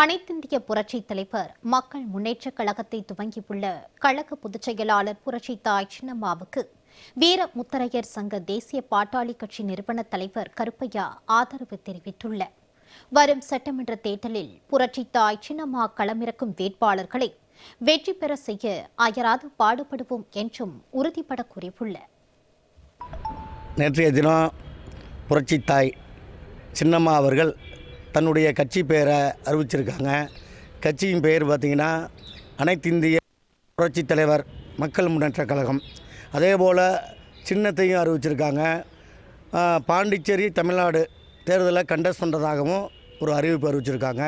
அனைத்திந்திய புரட்சித் தலைவர் மக்கள் முன்னேற்றக் கழகத்தை துவங்கியுள்ள கழக பொதுச் செயலாளர் புரட்சி தாய் சின்னம்மாவுக்கு வீர முத்தரையர் சங்க தேசிய பாட்டாளி கட்சி நிறுவன தலைவர் கருப்பையா ஆதரவு தெரிவித்துள்ளார். வரும் சட்டமன்ற தேர்தலில் புரட்சி தாய் சின்னம்மா களமிறக்கும் வேட்பாளர்களை வெற்றி பெற செய்ய அயராது பாடுபடுவோம் என்றும் உறுதிபட கூறியுள்ளார். நேற்றைய தினம் புரட்சி தாய் சின்னம்மா அவர்கள் தன்னுடைய கட்சி பெயரை அறிவிச்சிருக்காங்க. கட்சியின் பெயர் பார்த்திங்கன்னா அனைத்திந்திய புரட்சித் தலைவர் மக்கள் முன்னேற்றக் கழகம். அதே போல் சின்னத்தையும் அறிவிச்சிருக்காங்க. பாண்டிச்சேரி தமிழ்நாடு தேர்தலை கண்டஸ்ட் பண்ணுறதாகவும் ஒரு அறிவிப்பு அறிவிச்சிருக்காங்க.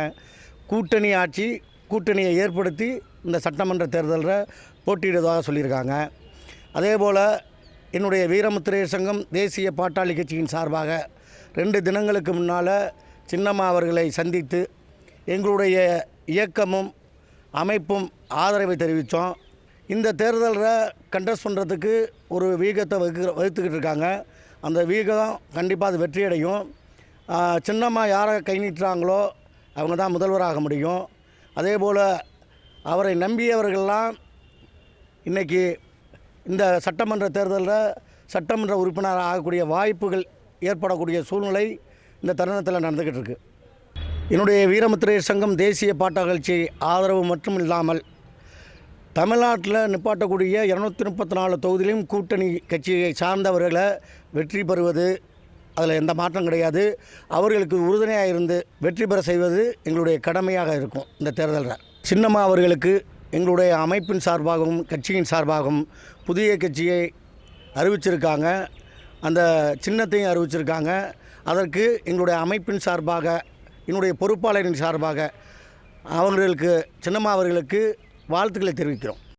கூட்டணி ஆட்சி கூட்டணியை ஏற்படுத்தி இந்த சட்டமன்ற தேர்தலில் போட்டியிடுவதாக சொல்லியிருக்காங்க. அதே போல் என்னுடைய வீரமுத்திரையர் சங்கம் தேசிய பாட்டாளி கட்சியின் சார்பாக 2 தினங்களுக்கு முன்னால் சின்னம்மா அவர்களை சந்தித்து எங்களுடைய இயக்கமும் அமைப்பும் ஆதரவை தெரிவித்தோம். இந்த தேர்தலில் கண்டஸ்ட் பண்ணுறதுக்கு ஒரு வீகத்தை வகுத்துக்கிட்டு இருக்காங்க. அந்த வீகம் கண்டிப்பாக அது வெற்றியடையும். சின்னம்மா யாரை கை நீட்டுறாங்களோ அவங்க தான் முதல்வராக முடியும். அதே போல் அவரை நம்பியவர்கள்லாம் இன்றைக்கி இந்த சட்டமன்ற தேர்தலில் சட்டமன்ற உறுப்பினராக ஆகக்கூடிய வாய்ப்புகள் ஏற்படக்கூடிய சூழ்நிலை இந்த தருணத்தில் நடந்துக்கிட்டு இருக்குது. என்னுடைய வீரமுத்திரையர் சங்கம் தேசிய பாட்டாளி கட்சி ஆதரவு மட்டும் இல்லாமல் தமிழ்நாட்டில் நிப்பாட்டக்கூடிய 234 தொகுதியிலும் கூட்டணி கட்சியை சார்ந்தவர்களை வெற்றி பெறுவது அதில் எந்த மாற்றம் கிடையாது. அவர்களுக்கு உறுதுணையாக இருந்து வெற்றி பெற செய்வது எங்களுடைய கடமையாக இருக்கும். இந்த தேர்தலில் சின்னம்மா அவர்களுக்கு எங்களுடைய அமைப்பின் சார்பாகவும் கட்சியின் சார்பாகவும் புதிய கட்சியை அறிவிச்சிருக்காங்க. அந்த சின்னத்தையும் அறிவிச்சிருக்காங்க. அதற்கு எங்களுடைய அமைப்பின் சார்பாக என்னுடைய பொறுப்பாளரின் சார்பாக அவர்களுக்கு சின்னம்மா அவர்களுக்கு வாழ்த்துக்களை தெரிவிக்கிறோம்.